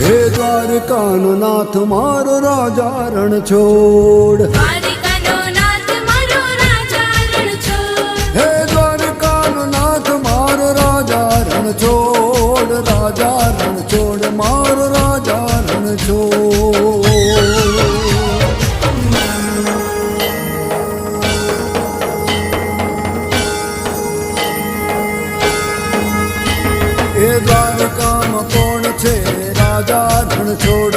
હે દ્વારકાનો નાથ મારો રાજા રણ છોડ, દ્વારિકાનો નાથ મારો રાજા રણ છોડ. હે દ્વારકાનો નાથ મારો રાજા રણ છોડ, રાજા રણ છોડ મારો રાજા રણ છોડ. એ દ્વારકામાં કોણ છે રાજા રણ છોડ,